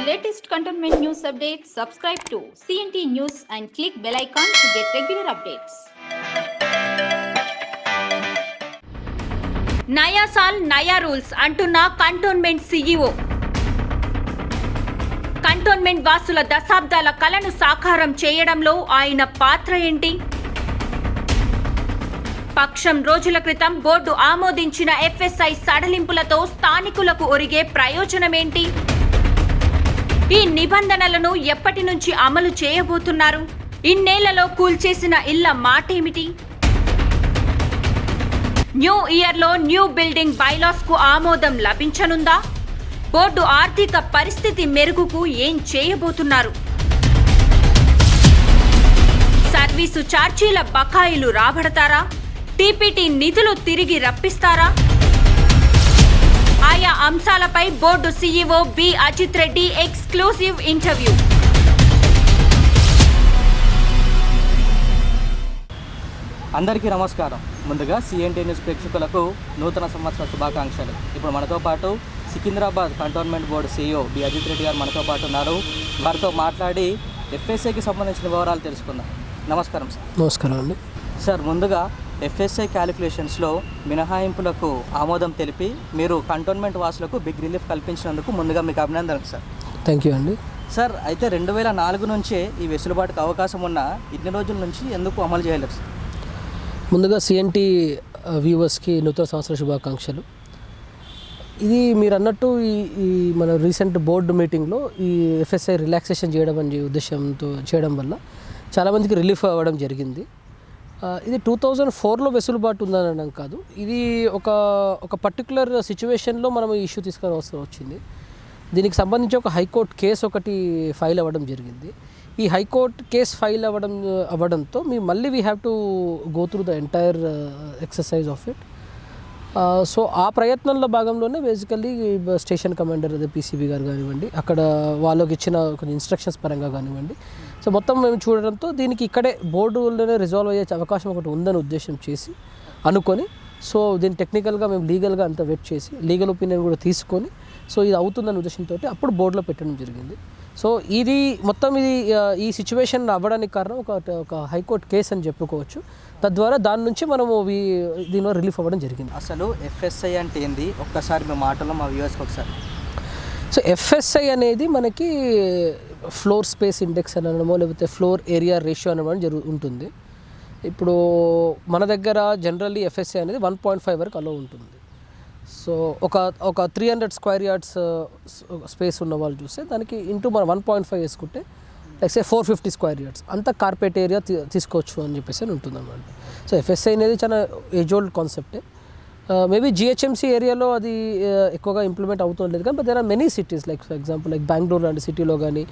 latest cantonment news updates, subscribe to CNT News and click bell icon to get regular updates. నయా సాల్ నయా rules అంటున్న cantonment CEO. Cantonment వాసుల దశాబ్దాల కలను సాకారం చేయడంలో ఆయన పాత్ర ఏంటి? పక్షం రోజుల క్రితం బోర్డు ఆమోదించిన ఎఫ్ఎస్ఐ సడలింపులతో స్థానికులకు ఒరిగే ప్రయోజనమేంటి? ఈ నిబంధనలను ఎప్పటి నుంచి అమలు చేయబోతున్నారు? ఇన్నేళ్లలో కూల్చేసిన ఇళ్ల మాటేమిటి? న్యూ ఇయర్లో న్యూ బిల్డింగ్ బైలాస్ కు ఆమోదం లభించనుందా? బోర్డు ఆర్థిక పరిస్థితి మెరుగుకు ఏం చేయబోతున్నారు? సర్వీసు ఛార్జీల బకాయిలు రాబడతారా? టీపీటీ నిధులు తిరిగి రప్పిస్తారా? ఆయా అంశాలపై board CEO B Ajit Reddy exclusive interview. అందరికీ నమస్కారం. ముందుగా సిఎన్టీ న్యూస్ ప్రేక్షకులకు నూతన సంవత్సర శుభాకాంక్షలు. ఇప్పుడు మనతో పాటు Secunderabad cantonment board CEO B Ajit Reddy గారు మనతో పాటు ఉన్నారు. వారితో మాట్లాడి ఎఫ్ఎస్ఐకి సంబంధించిన వివరాలు తెలుసుకుందాం. నమస్కారం సార్. నమస్కారం అండి. సార్, ముందుగా ఎఫ్ఎస్ఐ క్యాలిక్యులేషన్స్లో మినహాయింపులకు ఆమోదం తెలిపి మీరు కంటోన్మెంట్ వాసులకు బిగ్ రిలీఫ్ కల్పించినందుకు ముందుగా మీకు అభినందనలు సార్. థ్యాంక్ యూ అండి. సార్, అయితే 2004 నుంచే ఈ వెసులుబాటుకు అవకాశం ఉన్న ఇన్ని రోజుల నుంచి ఎందుకు అమలు చేయలేదు సార్? ముందుగా సిఎన్టీ వ్యూవర్స్కి నూతన సంవత్సర శుభాకాంక్షలు. ఇది మీరు అన్నట్టు ఈ మన రీసెంట్ బోర్డు మీటింగ్లో ఈ ఎఫ్ఎస్ఐ రిలాక్సేషన్ చేయడం అనే ఉద్దేశంతో చేయడం వల్ల చాలామందికి రిలీఫ్ అవ్వడం జరిగింది. ఇది 2004లో వెసులుబాటు ఉందనడం కాదు, ఇది ఒక పర్టికులర్ సిచ్యువేషన్లో మనం ఈ ఇష్యూ తీసుకురావాల్సి వచ్చింది. దీనికి సంబంధించి ఒక హైకోర్టు కేసు ఒకటి ఫైల్ అవ్వడం జరిగింది. ఈ హైకోర్టు కేసు ఫైల్ అవ్వడంతో మళ్ళీ we have to go through the entire exercise of it. So ఆ ప్రయత్నంలో భాగంలోనే బేసికల్లీ స్టేషన్ కమాండర్ అదే పీసీబీ గారు కానివ్వండి, అక్కడ వాళ్ళకి ఇచ్చిన కొన్ని ఇన్స్ట్రక్షన్స్ పరంగా కానివ్వండి, సో మొత్తం మేము చూడడంతో దీనికి ఇక్కడే బోర్డులోనే రిజాల్వ్ అయ్యే అవకాశం ఒకటి ఉందని ఉద్దేశం చేసి అనుకొని, సో దీన్ని టెక్నికల్గా మేము లీగల్గా అంతా వెయిట్ చేసి లీగల్ ఒపీనియన్ కూడా తీసుకొని, సో ఇది అవుతుందనే ఉద్దేశంతో అప్పుడు బోర్డులో పెట్టడం జరిగింది. సో ఇది ఈ సిచ్యువేషన్ అవ్వడానికి కారణం ఒక హైకోర్టు కేసు అని చెప్పుకోవచ్చు. తద్వారా దాని నుంచి మనము దీనిలో రిలీఫ్ అవ్వడం జరిగింది. అసలు ఎఫ్ఎస్ఐ అంటే ఏంది ఒక్కసారి మీ మాటల్లో మా వ్యూవర్స్కి ఒకసారి. సో ఎఫ్ఎస్ఐ అనేది మనకి ఫ్లోర్ స్పేస్ ఇండెక్స్ అనడమో లేకపోతే ఫ్లోర్ ఏరియా రేషియో అనడం ఉంటుంది. ఇప్పుడు మన దగ్గర జనరల్లీ ఎఫ్ఎస్ఐ అనేది 1.5 వరకు అలో ఉంటుంది. సో ఒక 300 స్క్వేర్ యార్డ్స్ స్పేస్ ఉన్న వాళ్ళు చూస్తే దానికి ఇంటూ మనం 1.5 వేసుకుంటే లైక్ 450 స్క్వేర్ యార్డ్స్ అంతా కార్పెట్ ఏరియా తీసుకోవచ్చు అని చెప్పేసి ఉంటుంది అన్నమాట. సో ఎఫ్ఎస్ఐ అనేది చాలా ఏజ్ ఓల్డ్ కాన్సెప్టే. మేబీ జిహెచ్ఎంసీ ఏరియాలో అది ఎక్కువగా ఇంప్లిమెంట్ అవుతుండలేదు, కానీ there are many cities like for example like Bengaluru లాంటి సిటీలో కానీ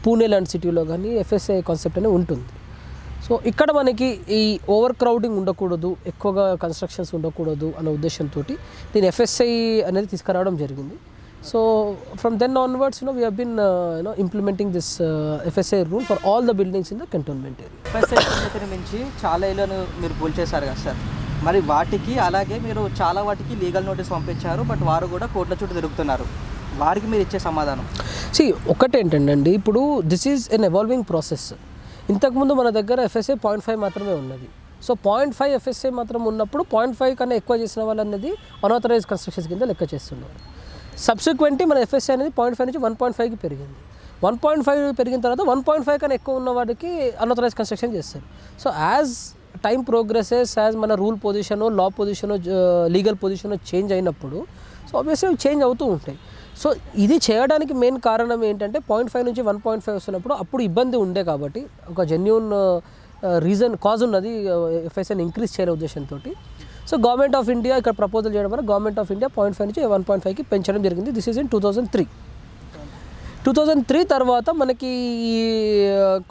పూణే లాంటి సిటీలో కానీ ఎఫ్ఎస్ఐ కాన్సెప్ట్ అనేది ఉంటుంది. సో ఇక్కడ మనకి ఈ ఓవర్ క్రౌడింగ్ ఉండకూడదు, ఎక్కువగా కన్స్ట్రక్షన్స్ ఉండకూడదు అనే ఉద్దేశంతో దీని ఎఫ్ఎస్ఐ అనేది తీసుకురావడం జరిగింది. So from then onwards we have been implementing this FSI rule for all the buildings in the cantonment area. FSI పరిమితిని మించి చాలా ఇళ్లను మీరు కూల్చేశారు కదా సార్, మరి వాటికి అలాగే మీరు చాలా వాటికి లీగల్ నోటీస్ పంపించారు, బట్ వారు కూడా కోర్టుల చుట్టూ తిరుగుతున్నారు. వారికి మీరు ఇచ్చే సమాధానం? ఒకటేంటండి, ఇప్పుడు this is an evolving process. ఇంతకుముందు మన దగ్గర ఎఫ్ఎస్ఐ 0.5 మాత్రమే ఉన్నది. సో 0.5 ఎఫ్ఎస్ఐ మాత్రం ఉన్నప్పుడు 0.5 కన్నా ఎక్కువ చేసిన వాళ్ళు అనేది అన్ఆథరైజ్ కన్స్ట్రక్షన్స్ కింద లెక్క చేస్తున్నారు. సబ్సిక్వెంట్లీ మన ఎఫ్ఎస్ఐ అనేది 0.5 నుంచి 1.5కి పెరిగింది. 1.5 పెరిగిన తర్వాత 1.5 కన్నా ఎక్కువ ఉన్న వాడికి అన్ఆథరైజ్ కన్స్ట్రక్షన్ చేస్తారు. So as time progresses, as మన రూల్ పొజిషను, లా పొజిషను, లీగల్ పొజిషను చేంజ్ అయినప్పుడు సో ఆబ్వియస్లీ చేంజ్ అవుతూ ఉంటాయి. సో ఇది చేయడానికి మెయిన్ కారణం ఏంటంటే 0.5 నుంచి 1.5 వస్తున్నప్పుడు అప్పుడు ఇబ్బంది ఉండే కాబట్టి ఒక జెన్యూన్ కాజ్ ఉన్నది ఎఫ్ఎస్ఐని ఇంక్రీజ్ చేయాలనే ఉద్దేశంతో సో గవర్నమెంట్ ఆఫ్ ఇండియా ఇక్కడ ప్రపోజల్ చేయడం వల్ల గవర్నమెంట్ ఆఫ్ ఇండియా 0.5 నుంచి 1.5కి పెంచడం జరిగింది. దిస్ ఈజ్ ఇన్ 2003 తర్వాత మనకి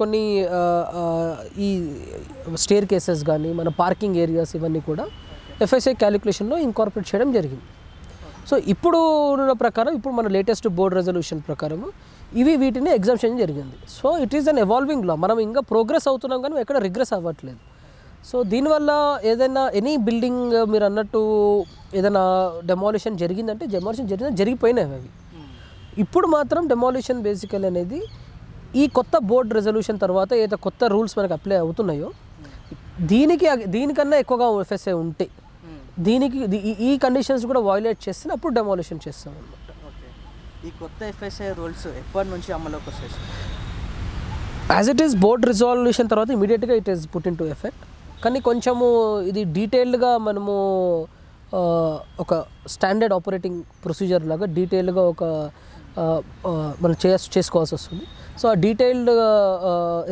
కొన్ని ఈ స్టేర్ కేసెస్ కానీ మన పార్కింగ్ ఏరియాస్ ఇవన్నీ కూడా ఎఫ్ఎస్ఐ క్యాలిక్యులేషన్లో ఇన్కార్పొరేట్ చేయడం జరిగింది. సో ఇప్పుడు ప్రకారం ఇప్పుడు మన లేటెస్ట్ బోర్డ్ రెజల్యూషన్ ప్రకారం వీటిని ఎగ్జామ్షన్ జరిగింది. So it is an evolving law. మనం ఇంకా ప్రోగ్రెస్ అవుతున్నాం కానీ ఎక్కడ రిగ్రెస్ అవ్వట్లేదు. సో దీనివల్ల ఏదైనా ఎనీ బిల్డింగ్ మీరు అన్నట్టు ఏదైనా డెమాలిషన్ జరిగిందంటే జరిగిపోయినాయి అవి. ఇప్పుడు మాత్రం డెమాలిషన్ బేసికల్ అనేది ఈ కొత్త బోర్డ్ రెజల్యూషన్ తర్వాత ఏదైతే కొత్త రూల్స్ మనకు అప్లై అవుతున్నాయో దీనికన్నా ఎక్కువగా ఎఫ్ఎస్ఐ ఉంటే దీనికి ఈ కండిషన్స్ కూడా వైలేట్ చేస్తే అప్పుడు డెమాలిషన్ చేస్తాం అనమాట. ఓకే, ఈ కొత్త ఎఫ్ఎస్ఐ రూల్స్ ఎప్పటి నుంచి అమలులోకి వస్తాయి? యాజ్ ఇట్ ఈస్ బోర్డ్ రిజాల్యూషన్ తర్వాత ఇమీడియట్గా it is put in to effect. కానీ కొంచెము ఇది డీటెయిల్డ్గా మనము ఒక స్టాండర్డ్ ఆపరేటింగ్ ప్రొసీజర్ లాగా డీటెయిల్గా ఒక మనం చేసుకోవాల్సి వస్తుంది. సో ఆ డీటెయిల్డ్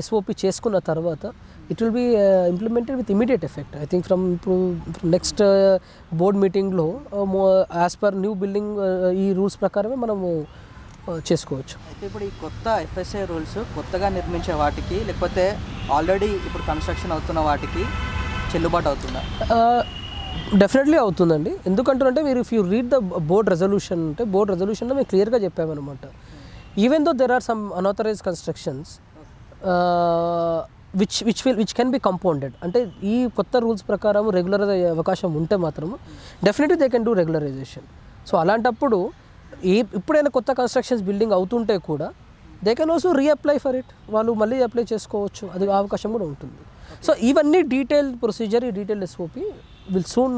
ఎస్ఓపి చేసుకున్న తర్వాత it will be implemented with immediate effect. I think from next board మీటింగ్లో యాజ్ పర్ న్యూ బిల్డింగ్ ఈ రూల్స్ ప్రకారమే మనము చేసుకోవచ్చు. అయితే ఇప్పుడు ఈ కొత్త ఎఫ్ఎస్ఐ రూల్స్ కొత్తగా నిర్మించే వాటికి లేకపోతే ఆల్రెడీ ఇప్పుడు కన్స్ట్రక్షన్ అవుతున్న వాటికి చెల్లుబాటు అవుతుందా? డెఫినెట్లీ అవుతుందండి. ఎందుకంటే మీరు if you read the board resolution అంటే బోర్డ్ రెజల్యూషన్లో మేము క్లియర్గా చెప్పామన్నమాట. Even though there are some unauthorised constructions which can be compounded, అంటే ఈ కొత్త రూల్స్ ప్రకారం రెగ్యులరైజ్ అయ్యే అవకాశం ఉంటే మాత్రము definitely they can do regularisation. So అలాంటప్పుడు ఇప్పుడైనా కొత్త కన్స్ట్రక్షన్స్ బిల్డింగ్ అవుతుంటే కూడా they can also reapply for it, వాళ్ళు మళ్ళీ అప్లై చేసుకోవచ్చు, అది అవకాశం కూడా ఉంటుంది. సో ఇవన్నీ డీటెయిల్డ్ ప్రొసీజర్, ఈ detailed SOP will soon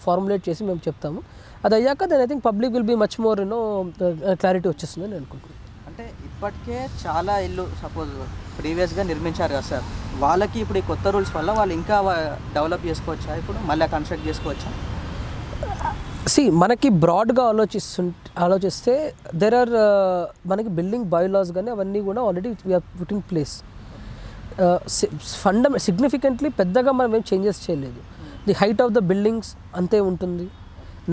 formulate చేసి మేము చెప్తాము. అది అయ్యాక then I think public will be much more clarity వచ్చేస్తుందని నేను అనుకుంటున్నాను. అంటే ఇప్పటికే చాలా ఇల్లు సపోజ్ ప్రీవియస్గా నిర్మించారు కదా సార్, వాళ్ళకి ఇప్పుడు ఈ కొత్త రూల్స్ వల్ల వాళ్ళు ఇంకా డెవలప్ చేసుకోవచ్చా, ఇప్పుడు మళ్ళీ కన్స్ట్రక్ట్ చేసుకోవచ్చా? మనకి బ్రాడ్గా ఆలోచిస్తే దెర్ ఆర్ మనకి బిల్డింగ్ బైలాస్ కానీ అవన్నీ కూడా already we're put in place. Significantly పెద్దగా మనం ఏం చేంజెస్ చేయలేదు. The height of the buildings అంతే ఉంటుంది,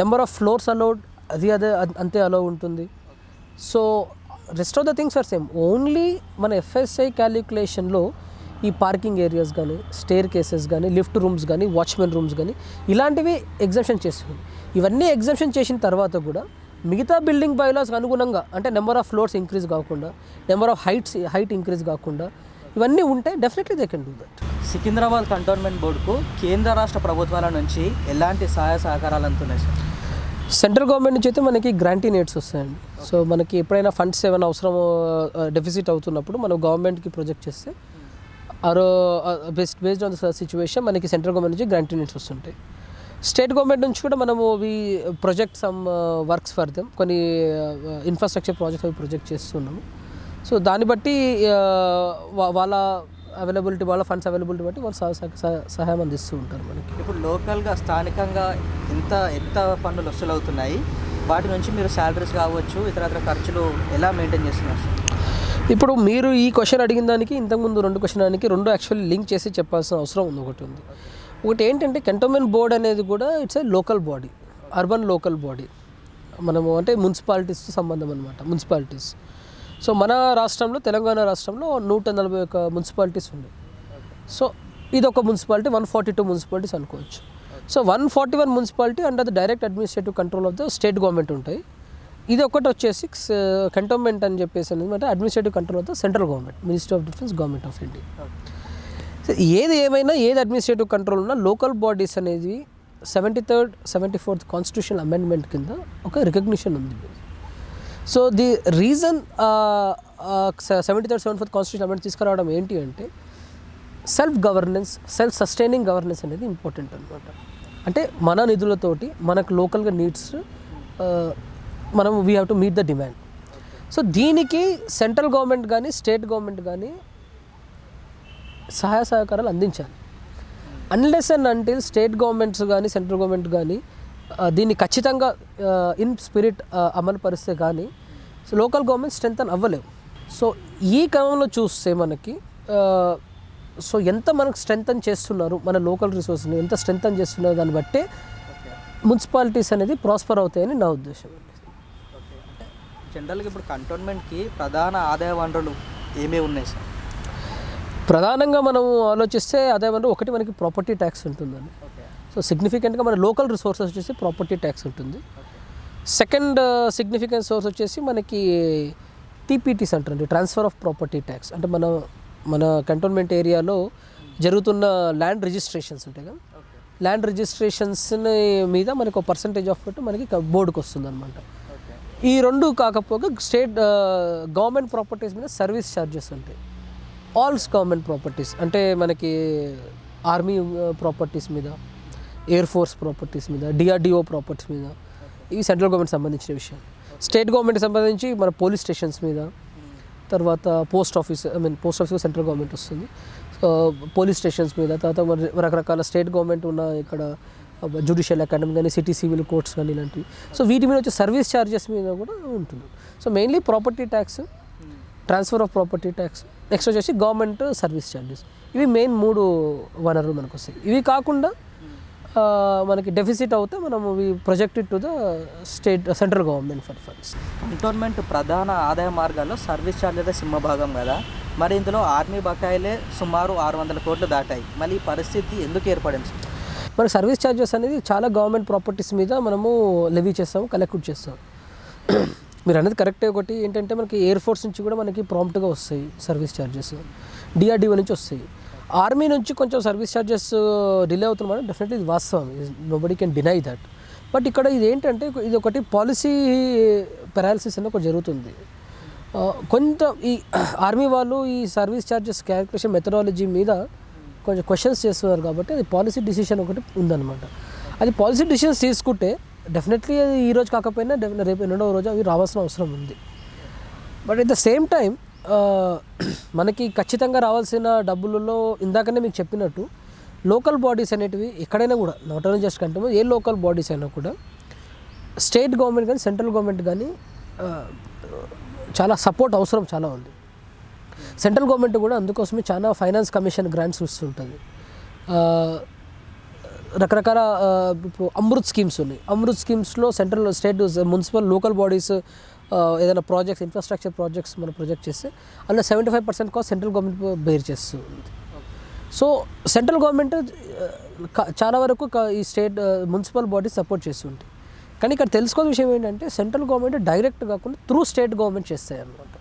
నెంబర్ ఆఫ్ ఫ్లోర్స్ అలౌడ్ అదే అంతే అలౌ ఉంటుంది. So rest of the things are same. Only మన ఎఫ్ఎస్ఐ క్యాలిక్యులేషన్లో ఈ పార్కింగ్ ఏరియాస్ కానీ, స్టేర్ కేసెస్ కానీ, లిఫ్ట్ రూమ్స్ కానీ, వాచ్మెన్ రూమ్స్ కానీ ఇలాంటివి ఎగ్జంప్షన్ చేస్తుంది. ఇవన్నీ ఎగ్జంప్షన్ చేసిన తర్వాత కూడా మిగతా బిల్డింగ్ బైలాస్ అనుగుణంగా, అంటే నెంబర్ ఆఫ్ ఫ్లోర్స్ ఇంక్రీజ్ కాకుండా, నెంబర్ ఆఫ్ హైట్ ఇంక్రీజ్ కాకుండా ఇవన్నీ ఉంటే definitely they can do that. Secunderabad cantonment బోర్డుకు కేంద్ర రాష్ట్ర ప్రభుత్వాల నుంచి ఎలాంటి సహాయ సహకారాలు అందుతున్నాయి సార్? సెంట్రల్ గవర్నమెంట్ నుంచి అయితే మనకి గ్రాంటీ నేట్స్ వస్తాయండి. సో మనకి ఎప్పుడైనా ఫండ్స్ ఏమైనా అవసరం డెఫిసిట్ అవుతున్నప్పుడు మనం గవర్నమెంట్కి ప్రొజెక్ట్ చేస్తే బేస్డ్ ఆన్ ద సిచ్యువేషన్ మనకి సెంట్రల్ గవర్నమెంట్ నుంచి గ్రాంటీ నేట్స్ వస్తుంటాయి. స్టేట్ గవర్నమెంట్ నుంచి కూడా మనము project some works for them, కొన్ని ఇన్ఫ్రాస్ట్రక్చర్ ప్రాజెక్ట్స్ అవి ప్రొజెక్ట్ చేస్తున్నాము. సో దాన్ని బట్టి వాళ్ళ అవైలబిలిటీ, వాళ్ళ ఫండ్స్ అవైలబిలిటీ బట్టి వాళ్ళు సహాయం అందిస్తూ ఉంటారు మనకి. ఇప్పుడు లోకల్గా స్థానికంగా ఎంత పన్నులు వసూలు అవుతున్నాయి, వాటి నుంచి మీరు శాలరీస్ కావచ్చు ఇతర ఖర్చులు ఎలా మెయింటైన్ చేస్తున్నారు సార్? ఇప్పుడు మీరు ఈ క్వశ్చన్ అడిగిన దానికి ఇంతకుముందు రెండు యాక్చువల్లీ లింక్ చేసి చెప్పాల్సిన అవసరం ఉంది. ఒకటి ఏంటంటే కంటోన్మెంట్ బోర్డ్ అనేది కూడా it's a local body, urban local body. మనము అంటే మున్సిపాలిటీస్తో సంబంధం అనమాట, మున్సిపాలిటీస్. సో మన రాష్ట్రంలో, తెలంగాణ రాష్ట్రంలో 141 మున్సిపాలిటీస్ ఉన్నాయి. సో ఇది ఒక మున్సిపాలిటీ, 142 మున్సిపాలిటీస్ అనుకోవచ్చు. So 141 municipality under the direct administrative control of the state government ఉంటాయి. ఇది ఒకటి వచ్చేసి కంటోన్మెంట్ అని చెప్పేసి అంటే administrative control of the central government, ministry of defence, government of India. ఏది ఏమైనా ఏది అడ్మినిస్ట్రేటివ్ కంట్రోల్ ఉన్నా లోకల్ బాడీస్ అనేది 73rd, 74th కాన్స్టిట్యూషన్ అమెండ్మెంట్ కింద ఒక రికగ్నిషన్ ఉంది. So the reason 73rd, 74th constitution amendment తీసుకురావడం ఏంటి అంటే self governance, self sustaining governance అనేది ఇంపార్టెంట్ అనమాట. అంటే మన నిధులతోటి మనకు లోకల్గా నీడ్స్ మనం we have to meet the demand. So దీనికి సెంట్రల్ గవర్నమెంట్ కానీ స్టేట్ గవర్నమెంట్ కానీ సహాయ సహకారాలు అందించాలి. Unless and until state governments కానీ సెంట్రల్ గవర్నమెంట్ కానీ దీన్ని ఖచ్చితంగా ఇన్ స్పిరిట్ అమలు పరిస్తే కానీ లోకల్ గవర్నమెంట్ స్ట్రెంగ్తన్ అవ్వలేవు. సో ఈ క్రమంలో చూస్తే మనకి సో ఎంత మనకు స్ట్రెంగ్తన్ చేస్తున్నారు, మన లోకల్ రిసోర్స్ని ఎంత స్ట్రెంగ్తన్ చేస్తున్నారు, దాన్ని బట్టే మున్సిపాలిటీస్ అనేది ప్రాస్పర్ అవుతాయని నా ఉద్దేశం. జనరల్గా ఇప్పుడు కంటోన్మెంట్కి ప్రధాన ఆదాయ వనరులు ఏమేమి ఉన్నాయి సార్? ప్రధానంగా మనం ఆలోచిస్తే ఆదాయ వనరు ఒకటి మనకి ప్రాపర్టీ ట్యాక్స్ ఉంటుందండి. సో సిగ్నిఫికెంట్గా మన లోకల్ రిసోర్సెస్ వచ్చేసి ప్రాపర్టీ ట్యాక్స్ ఉంటుంది. సెకండ్ సిగ్నిఫికెంట్ సోర్స్ వచ్చేసి మనకి టీపీటీస్ అంటారండి, ట్రాన్స్ఫర్ ఆఫ్ ప్రాపర్టీ ట్యాక్స్. అంటే మన కంటోన్మెంట్ ఏరియాలో జరుగుతున్న ల్యాండ్ రిజిస్ట్రేషన్స్ ఉంటాయి కదా, ల్యాండ్ రిజిస్ట్రేషన్స్ మీద మనకు ఒక పర్సంటేజ్ ఆఫ్ మనకి బోర్డుకి వస్తుంది అనమాట. ఈ రెండు కాకపోగా స్టేట్ గవర్నమెంట్ ప్రాపర్టీస్ మీద సర్వీస్ ఛార్జెస్ ఉంటాయి. ఆల్ గవర్నమెంట్ ప్రాపర్టీస్ అంటే మనకి ఆర్మీ ప్రాపర్టీస్ మీద, ఎయిర్ ఫోర్స్ ప్రాపర్టీస్ మీద, డిఆర్డిఓ ప్రాపర్టీస్ మీద, ఇవి సెంట్రల్ గవర్నమెంట్ సంబంధించిన విషయం. స్టేట్ గవర్నమెంట్కి సంబంధించి మన పోలీస్ స్టేషన్స్ మీద, తర్వాత పోస్ట్ ఆఫీస్ సెంట్రల్ గవర్నమెంట్ వస్తుంది, పోలీస్ స్టేషన్స్ మీద, తర్వాత రకరకాల స్టేట్ గవర్నమెంట్ ఉన్న ఇక్కడ జ్యుడిషియల్ అకాడమీ కానీ, సిటీ సివిల్ కోర్ట్స్ కానీ ఇలాంటివి. సో వీటి మీద వచ్చే సర్వీస్ ఛార్జెస్ మీద కూడా ఉంటుంది. So mainly property tax, transfer of property tax, next వచ్చేసి గవర్నమెంట్ సర్వీస్ ఛార్జెస్. ఇవి మెయిన్ 3 వనరులు మనకు వస్తాయి. ఇవి కాకుండా మనకి డెఫిసిట్ అవుతే మనం projected to the central government for funds. Cantonment ప్రధాన ఆదాయ మార్గాల్లో సర్వీస్ ఛార్జెస్ సింహభాగం కదా, మరి ఇందులో ఆర్మీ బకాయిలే సుమారు 600 కోట్లు దాటాయి. మళ్ళీ ఈ పరిస్థితి ఎందుకు ఏర్పడింది? మనకి సర్వీస్ ఛార్జెస్ అనేది చాలా గవర్నమెంట్ ప్రాపర్టీస్ మీద మనము లెవీ చేస్తాము, కలెక్ట్ చేస్తాము. మీరు అనేది కరెక్టే. ఒకటి ఏంటంటే మనకి ఎయిర్ ఫోర్స్ నుంచి కూడా మనకి ప్రాంప్ట్గా వస్తాయి సర్వీస్ ఛార్జెస్, డిఆర్డిఓ నుంచి వస్తాయి. ఆర్మీ నుంచి కొంచెం సర్వీస్ ఛార్జెస్ డిలే అవుతున్నమాట డెఫినెట్లీ ఇది వాస్తవం, nobody can deny that. But ఇక్కడ ఇది ఏంటంటే ఇది ఒకటి పాలసీ పెరాలిసిస్ అని ఒకటి జరుగుతుంది. కొంత ఈ ఆర్మీ వాళ్ళు ఈ సర్వీస్ ఛార్జెస్ క్యాలిక్యులేషన్ మెథడాలజీ మీద కొంచెం క్వశ్చన్స్ చేస్తున్నారు కాబట్టి అది పాలసీ డిసిషన్ ఒకటి ఉందన్నమాట. అది పాలసీ డిసిషన్స్ తీసుకుంటే డెఫినెట్లీ అది ఈరోజు కాకపోయినా రేపు 2వ రోజు అవి రావాల్సిన అవసరం ఉంది. But at the same time మనకి ఖచ్చితంగా రావాల్సిన డబ్బులలో ఇందాకనే మీకు చెప్పినట్టు లోకల్ బాడీస్ అనేటివి ఎక్కడైనా కూడా, నాట్ ఓన్లీ జస్ట్ కంటే ఏ లోకల్ బాడీస్ అయినా కూడా స్టేట్ గవర్నమెంట్ కానీ సెంట్రల్ గవర్నమెంట్ కానీ చాలా సపోర్ట్ అవసరం చాలా ఉంది. సెంట్రల్ గవర్నమెంట్ కూడా అందుకోసమే చాలా ఫైనాన్స్ కమిషన్ గ్రాంట్స్ ఇస్తుంటుంది. రకరకాల ఇప్పుడు అమృత్ స్కీమ్స్ ఉన్నాయి. అమృత్ స్కీమ్స్లో central, state, municipal, local bodies ఏదైనా ప్రాజెక్ట్స్, ఇన్ఫ్రాస్ట్రక్చర్ ప్రాజెక్ట్స్ మనం ప్రొజెక్ట్ చేస్తే అందులో 75% కాస్ట్ సెంట్రల్ గవర్నమెంట్ బేర్ చేస్తుంది. సో సెంట్రల్ గవర్నమెంట్ చాలా వరకు ఈ స్టేట్ మున్సిపల్ బాడీస్ సపోర్ట్ చేస్తుంటాయి. కానీ ఇక్కడ తెలుసుకోవాల్సిన విషయం ఏంటంటే సెంట్రల్ గవర్నమెంట్ డైరెక్ట్ కాకుండా త్రూ స్టేట్ గవర్నమెంట్ చేస్తాయి అన్నమాట.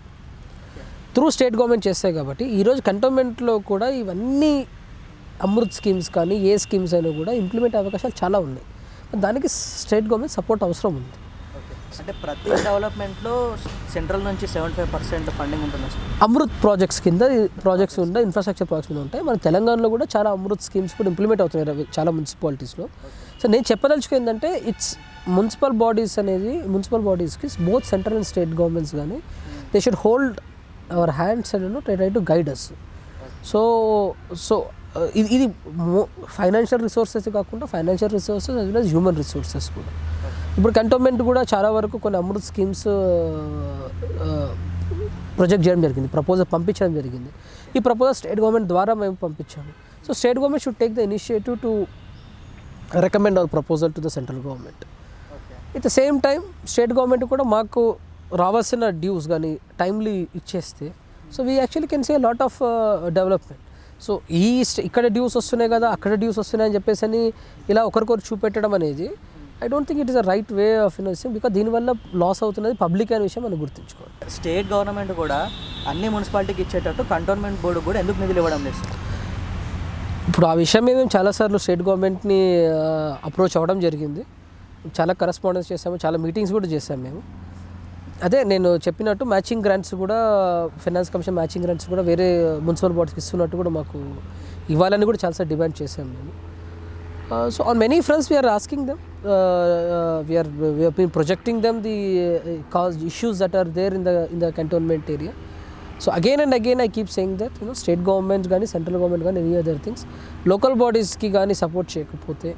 త్రూ స్టేట్ గవర్నమెంట్ చేస్తాయి కాబట్టి ఈరోజు కంటోన్మెంట్లో కూడా ఇవన్నీ అమృత్ స్కీమ్స్ కానీ ఏ స్కీమ్స్ అయినా కూడా ఇంప్లిమెంట్ అవకాశాలు చాలా ఉన్నాయి. దానికి స్టేట్ గవర్నమెంట్ సపోర్ట్ అవసరం ఉంది. అంటే ప్రతి డెవలప్మెంట్లో సెంట్రల్ నుంచి 75% ఫండింగ్ ఉంటుంది. అమృత్ ప్రాజెక్ట్స్ కింద ప్రాజెక్ట్స్ ఉంటాయి, ఇన్ఫ్రాస్ట్రక్చర్ ప్రాజెక్ట్స్ మీద ఉంటాయి. మన తెలంగాణలో కూడా చాలా అమృత్ స్కీమ్స్ కూడా ఇంప్లిమెంట్ అవుతున్నాయి చాలా మున్సిపాలిటీస్లో. సో నేను చెప్పదలుచుకు ఏంటంటే ఇట్స్ మున్సిపల్ బాడీస్కి both central and state governments కానీ they should hold our hands and try to guide us. So ఇది ఫైనాన్షియల్ రిసోర్సెస్ కాకుండా financial resources as well as human resources కూడా. ఇప్పుడు కంటోన్మెంట్ కూడా చాలా వరకు కొన్ని అమృత్ స్కీమ్స్ ప్రొజెక్ట్ చేయడం జరిగింది, ప్రపోజల్ పంపించడం జరిగింది. ఈ ప్రపోజల్ స్టేట్ గవర్నమెంట్ ద్వారా మేము పంపించాము. So state government should take the initiative to recommend our proposal to the central government. At the same time state government కూడా మాకు రావాల్సిన డ్యూస్ కానీ టైమ్లీ ఇచ్చేస్తే so we actually can see lot of development. So ఇక్కడ dues వస్తున్నాయి కదా, అక్కడ dues వస్తున్నాయి అని చెప్పేసి అని ఇలా ఒకరికొకరు చూపెట్టడం అనేది I don't think it is a right way of investing. Because దీనివల్ల లాస్ అవుతున్నది పబ్లిక్ అనే విషయం మనం గుర్తుంచుకోవాలి. స్టేట్ గవర్నమెంట్ కూడా అన్ని మున్సిపాలిటీకి ఇచ్చేటట్టు కంటోన్మెంట్ బోర్డు కూడా ఎందుకు నిధులు ఇవ్వడం లేదు? ఇప్పుడు ఆ విషయం మీద మేము చాలాసార్లు స్టేట్ గవర్నమెంట్ని అప్రోచ్ అవ్వడం జరిగింది, చాలా కరెస్పాండెన్స్ చేసాము, చాలా మీటింగ్స్ కూడా చేసాము మేము. అదే నేను చెప్పినట్టు మ్యాచింగ్ గ్రాంట్స్ కూడా ఫైనాన్స్ కమిషన్ మ్యాచింగ్ గ్రాంట్స్ కూడా వేరే మున్సిపల్ బాడీస్కి ఇస్తున్నట్టు కూడా మాకు ఇవ్వాలని కూడా చాలాసార్లు డిమాండ్ చేసాము మేము. So on many fronts we're asking them, we have been projecting them the cause issues that are there in the cantonment area. So again and again I keep saying that state government gaani central government gaani any other things local bodies ki gaani support cheyakapothe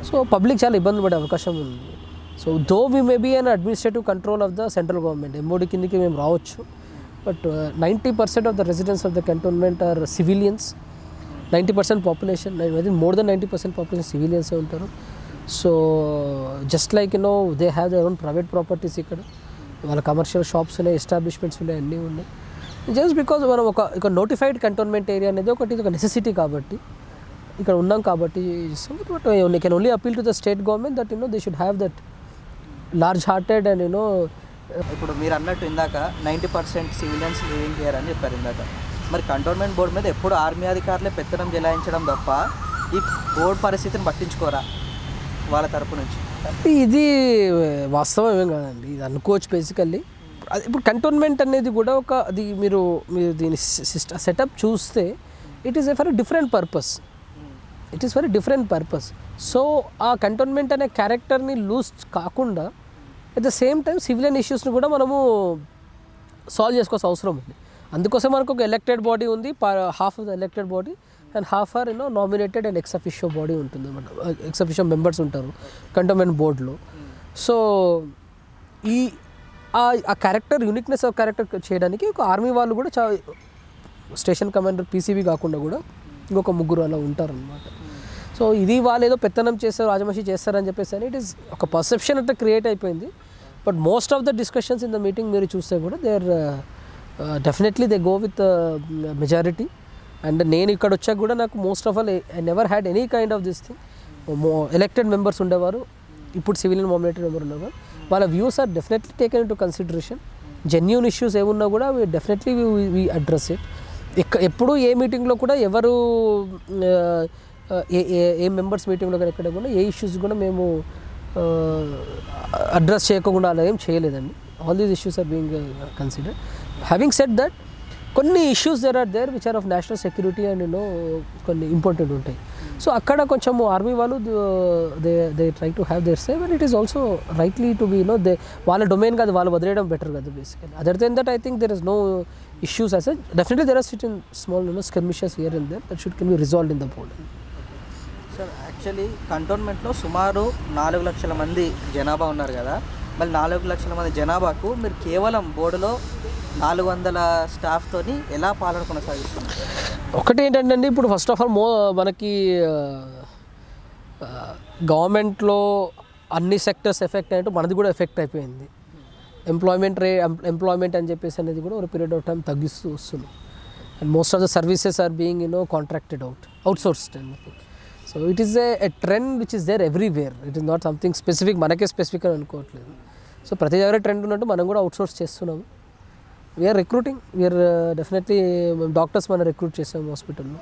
so public chaala ibbandi pade avakasham undi. So though we may be an administrative control of the central government, MOD kindiki mem raavochu, but 90% of the residents of the cantonment are civilians. 90% population, I think more than 90% population civilians ఉంటారు. So just like they have their own private properties, ఇక్కడ వాళ్ళ commercial shops ఉన్నాయి, establishments ఉన్నాయి, అన్నీ ఉన్నాయి. Just because మనం ఒక notified cantonment area అనేది ఒకటి ఒక నెసెసిటీ కాబట్టి ఇక్కడ ఉన్నాం కాబట్టి but can only appeal to the state government that they should have that large hearted and ఇప్పుడు మీరు అన్నట్టు ఇందాక 90% సివిలియన్స్ లివింగ్ హియర్ అని చెప్పారు ఇందాక. మరి కంటోన్మెంట్ బోర్డు మీద ఎప్పుడు ఆర్మీ అధికారులే పెత్తనం చెలాయించడం తప్ప ఈ బోర్డు పరిస్థితిని పట్టించుకోరా వాళ్ళ తరపు నుంచి? ఇది వాస్తవం ఏం కాదండి, ఇది అనుకోవచ్చు బేసికల్లీ. ఇప్పుడు కంటోన్మెంట్ అనేది కూడా ఒక అది మీరు దీని సెటప్ చూస్తే it is for different purpose. It is for different purpose. So ఆ కంటోన్మెంట్ అనే క్యారెక్టర్ని లూజ్ కాకుండా at the same time civilian ఇష్యూస్ని కూడా మనము సాల్వ్ చేసుకోవాల్సిన అవసరం ఉంది. అందుకోసం మనకు ఒక ఎలక్టెడ్ బాడీ ఉంది, half of the elected body and half are nominated and ex officio body ఉంటుంది అన్నమాట. ఎక్స్ అఫిషియో మెంబర్స్ ఉంటారు కంటోన్మెంట్ బోర్డులో. సో ఆ క్యారెక్టర్ యూనిక్నెస్ ఆఫ్ క్యారెక్టర్ చేయడానికి ఒక ఆర్మీ వాళ్ళు కూడా స్టేషన్ కమాండర్ పీసీబీ కాకుండా కూడా ఇంకొక ముగ్గురు అలా ఉంటారనమాట. సో ఇది వాళ్ళు ఏదో పెత్తనం చేస్తారు, రాజమహి చేస్తారని చెప్పేసి అని ఇట్ ఈస్ ఒక పర్సెప్షన్ అంటే క్రియేట్ అయిపోయింది. But most of the discussions in the meeting మీరు చూస్తే కూడా they are definitely they go with majority. And నేను ఇక్కడ వచ్చాక కూడా నాకు most of all I never had any kind of this thing. Elected members ఉండేవారు, ఇప్పుడు సివిలియన్ నామినేటెడ్ మెంబర్ ఉండేవారు. వాళ్ళ views are definitely taken into consideration. Genuine issues ఏమున్నా కూడా డెఫినెట్లీ వీ అడ్రస్ ఇట్. ఎప్పుడు ఏ మీటింగ్లో కూడా ఎవరు ఏ మెంబర్స్ మీటింగ్లో కానీ ఎక్కడ కూడా ఏ ఇష్యూస్ కూడా మేము అడ్రస్ చేయకుండా అలా ఏం చేయలేదండి. All these issues are being considered. Having said that కొన్ని issues there are there which are of national security and కొన్ని ఇంపార్టెంట్ ఉంటాయి. సో అక్కడ కొంచెం ఆర్మీ వాళ్ళు they try to have their say, but it is also rightly to be they వాళ్ళ domain కాదు, వాళ్ళు వదిలేయడం బెటర్ కదా basically. Other than that I think there is no issues as such. Definitely there are certain small skirmishes here and there that can be resolved in the board. Sir actually కంటోన్మెంట్లో సుమారు 4 లక్షల మంది జనాభా ఉన్నారు కదా, మళ్ళీ 4 లక్షల మంది జనాభాకు మీరు కేవలం బోర్డులో 400 స్టాఫ్తోని ఎలా పాలన కొనసాగిస్తున్నారు? ఒకటి ఏంటంటే ఇప్పుడు ఫస్ట్ ఆఫ్ ఆల్ మనకి గవర్నమెంట్లో అన్ని సెక్టర్స్ ఎఫెక్ట్ అయినట్టు మనది కూడా ఎఫెక్ట్ అయిపోయింది. ఎంప్లాయ్మెంట్ అని చెప్పేసి అనేది కూడా ఒక పీరియడ్ ఆఫ్ టైం తగ్గిస్తూ వస్తుంది. And most of the services are being contracted outsourced and so it is a trend which is there everywhere. It is not something specific, మనకే స్పెసిఫిక్ అని అనుకోవట్లేదు. సో ప్రతి దగ్గర ట్రెండ్ ఉన్నట్టు మనం కూడా అవుట్సోర్స్ చేస్తున్నాము. We're recruiting, we're definitely doctors మనం రిక్రూట్ చేసాము హాస్పిటల్లో.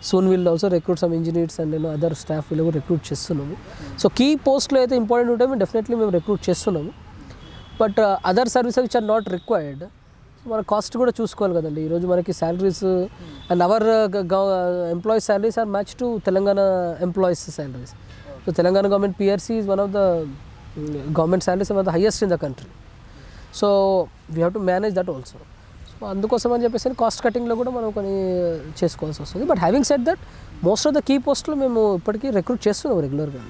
Soon will also recruit some engineers and other staff వీళ్ళు కూడా రిక్రూట్ చేస్తున్నాము. సో కీ పోస్ట్లో అయితే ఇంపార్టెంట్ ఉంటాయి మేము డెఫినెట్లీ మేము రిక్రూట్ చేస్తున్నాము. But other services which are not required మన కాస్ట్ కూడా చూసుకోవాలి కదండి. ఈరోజు మనకి salaries and our employees salaries are match to Telangana employees salaries. So Telangana government PRC is one of the government salaries one of the highest in the country. So we have to manage that also. So అందుకోసం అని చెప్పేసి cost కటింగ్లో కూడా మనం కొన్ని చేసుకోవాల్సి వస్తుంది. But having said that most of the key పోస్టులు మేము ఇప్పటికీ రిక్రూట్ చేస్తున్నాం రెగ్యులర్గా.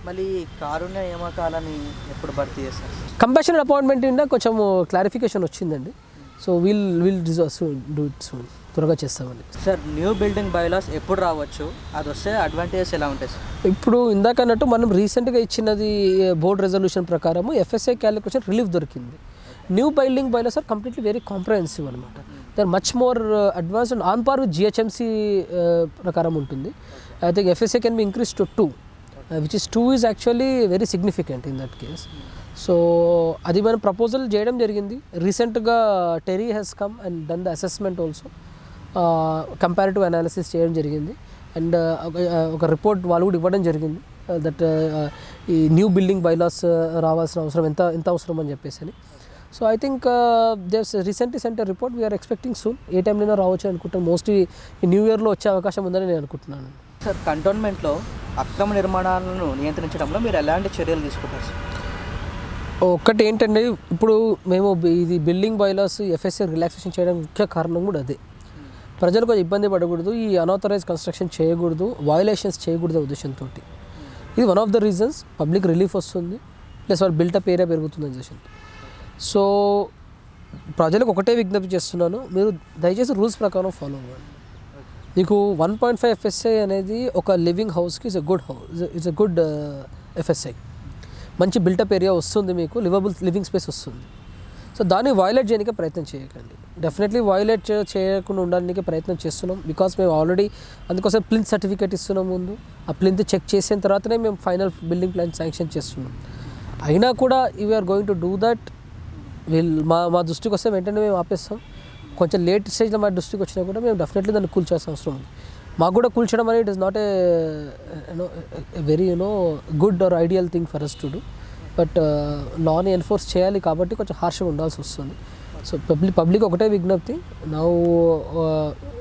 మళ్ళీ కారుణ్య నియామకాలని ఎప్పుడు భర్తీ చేస్తారు? కంపాషనెట్ అపాయింట్మెంట్ ఇందా కొంచెం క్లారిఫికేషన్ వచ్చిందండి. So will do it soon, త్వరగా చేస్తామండి. సార్ న్యూ బిల్డింగ్ బైలాస్ ఎప్పుడు రావచ్చు, అది వస్తే అడ్వాంటేజెస్ ఎలా ఉంటాయి సార్? ఇప్పుడు ఇందాక అన్నట్టు మనం రీసెంట్గా ఇచ్చినది బోర్డ్ రెజల్యూషన్ ప్రకారము FSA క్యాలిక్యులేషన్ రిలీఫ్ దొరికింది. New building bylaws are completely very comprehensive అనమాట. They are much more advance and on par with GHMC ప్రకారం ఉంటుంది. I think FSA can be increase to 2, which is 2 is actually very significant in that case. So అది మనం proposal చేయడం జరిగింది. రీసెంట్గా TERI has come and done the assessment also, comparative analysis చేయడం జరిగింది. And ఒక రిపోర్ట్ వాళ్ళు కూడా ఇవ్వడం జరిగింది దట్ ఈ న్యూ బిల్డింగ్ బైలాస్ రావాల్సిన అవసరం ఎంత అవసరం అని చెప్పేసి అని. So I think there's recently sent report we're expecting soon. ఏ టైంలో రావచ్చు అనుకుంటాను. మోస్ట్లీ ఈ న్యూ ఇయర్లో వచ్చే అవకాశం ఉందని నేను అనుకుంటున్నాను. సార్ కంటోన్మెంట్లో అక్రమ నిర్మాణాలను నియంత్రించడంలో మీరు ఎలాంటి చర్యలు తీసుకుంటారు సార్? ఒకటి ఏంటంటే ఇప్పుడు మేము ఇది బిల్డింగ్ బైలాస్ FSA రిలాక్సేషన్ చేయడానికి ముఖ్య కారణం కూడా అదే. ప్రజలు కొంచెం ఇబ్బంది పడకూడదు, ఈ అన్ఆథరైజ్ కన్స్ట్రక్షన్ చేయకూడదు, వయలేషన్స్ చేయకూడదు ఉద్దేశంతో. ఇది one of the reasons. Public relief వస్తుంది, ప్లస్ వాళ్ళు బిల్టప్ ఏరియా పెరుగుతుంది ఉద్దేశంతో. సో ప్రజలకు ఒకటే విజ్ఞప్తి చేస్తున్నాను, మీరు దయచేసి రూల్స్ ప్రకారం ఫాలో అవ్వండి. మీకు 1.5 FSA అనేది ఒక లివింగ్ హౌస్కి ఇట్స్ ఎ గుడ్ FSA. మంచి బిల్టప్ ఏరియా వస్తుంది, మీకు లివింగ్ స్పేస్ వస్తుంది. సో దాన్ని వయలేట్ చేయడానికి ప్రయత్నం చేయకండి. డెఫినెట్లీ వయలేట్ చేయకుండా ఉండడానికి ప్రయత్నం చేస్తున్నాం. బికాస్ మేము ఆల్రెడీ అందుకోసం ప్లింత్ సర్టిఫికేట్ ఇస్తున్నాం ముందు. ఆ ప్లింత్ చెక్ చేసిన తర్వాతనే మేము ఫైనల్ బిల్డింగ్ ప్లాన్ శాంక్షన్ చేస్తున్నాం. అయినా కూడా we're going to do that. మా దృష్టికి వస్తే వెంటనే మేము ఆపేస్తాం. కొంచెం లేట్ స్టేజ్లో మా దృష్టికి వచ్చినా కూడా మేము డెఫినెట్లీ దాన్ని కూల్చాల్సిన అవసరం ఉంది. మాకు కూడా కూల్చడం అనేది it is not a very good or ideal thing for us to do. But లాని ఎన్ఫోర్స్ చేయాలి కాబట్టి కొంచెం హార్ష్గా ఉండాల్సి వస్తుంది. సో పబ్లిక్ ఒకటే విజ్ఞప్తి, నా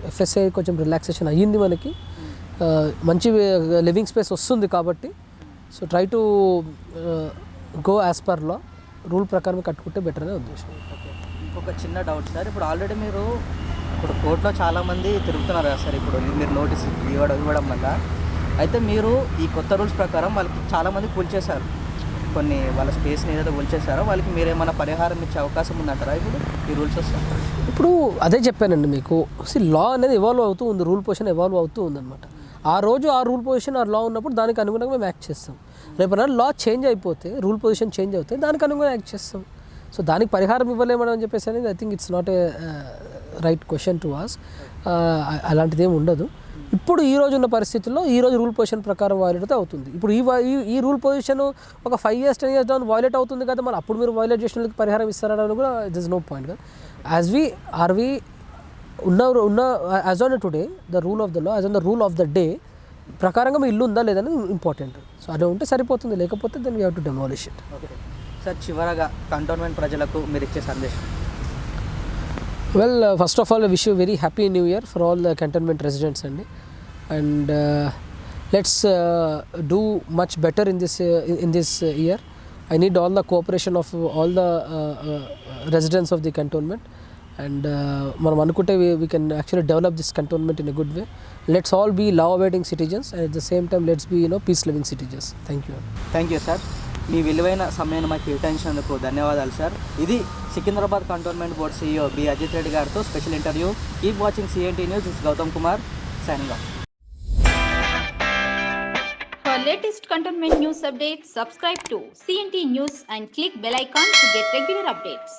ఎఫ్ఎస్ఐ కొంచెం రిలాక్సేషన్ అయ్యింది, మనకి మంచి లివింగ్ స్పేస్ వస్తుంది కాబట్టి so try to go as per law, rule ప్రకారం కట్టుకుంటే బెటర్ అనే ఉద్దేశం. ఇంకొక చిన్న డౌట్ సార్, ఇప్పుడు ఆల్రెడీ మీరు ఇప్పుడు కోర్టులో చాలామంది తిరుగుతున్నారు కదా సార్, ఇప్పుడు మీరు నోటీస్ ఇవ్వడం వల్ల అయితే మీరు ఈ కొత్త రూల్స్ ప్రకారం వాళ్ళకి చాలామంది కూల్చేశారు, కొన్ని వాళ్ళ స్పేస్ని ఏదైతే కూల్చేశారో వాళ్ళకి మీరు ఏమైనా పరిహారం ఇచ్చే అవకాశం ఉందంటారా ఇప్పుడు ఈ రూల్స్ వస్తారు? ఇప్పుడు అదే చెప్పానండి మీకు, లా అనేది ఎవాల్వ్ అవుతూ ఉంది, రూల్ పొజిషన్ ఎవాల్వ్ అవుతూ ఉందన్నమాట. ఆ రోజు ఆ రూల్ పొజిషన్ ఆ లా ఉన్నప్పుడు దానికి అనుగుణంగా మేము యాక్ట్ చేస్తాం. రేపన్నా లా చేంజ్ అయిపోతే, రూల్ పొజిషన్ చేంజ్ అవుతే దానికి అనుగుణంగా యాక్ట్ చేస్తాం. సో దానికి పరిహారం ఇవ్వలేమని అని చెప్పేసి అనేది I think it's not a right question to ask. అలాంటిది ఏమి ఉండదు. ఇప్పుడు ఈ రోజు ఉన్న పరిస్థితుల్లో ఈ రోజు రూల్ పొజిషన్ ప్రకారం వైలేట్ అయితే అవుతుంది. ఇప్పుడు ఈ రూల్ పొజిషన్ ఒక 5 years 10 years డౌన్ వైలేట్ అవుతుంది కదా, మరి అప్పుడు మీరు వైలేట్ చేసిన వాళ్ళకి పరిహారం ఇస్తారని కూడా దిస్ ఇస్ నో పాయింట్ కదా. యాజ్ వి ఉన్న as on today the rule of the law, as on the rule of the day ప్రకారంగా మీ ఇల్లు ఉందా లేదని ఇంపార్టెంట్. సో అది ఉంటే సరిపోతుంది, లేకపోతే then we have to demolish it. Okay sir, చివరగా కంటోన్మెంట్ ప్రజలకు మీరు ఇచ్చే సందేశం? Well, first of all I wish you very happy new year for all the cantonment residents అండి. And let's do much better in this year. I need all the cooperation of all the residents of the cantonment. And మనం అనుకుంటే we can actually develop this cantonment in a good way. Let's all be law abiding citizens and at the same time let's be peace living citizens. Thank you sir. మీ విలువైన సమయాన్ని మాకు కేటాయించినందుకు ధన్యవాదాలు sir. ఇది Secunderabad cantonment board CEO B Ajit Reddy గారితో special interview. Keep watching CNT news. Is Gautam Kumar signing off. For latest cantonment news updates, subscribe to CNT News and click bell icon to get regular updates.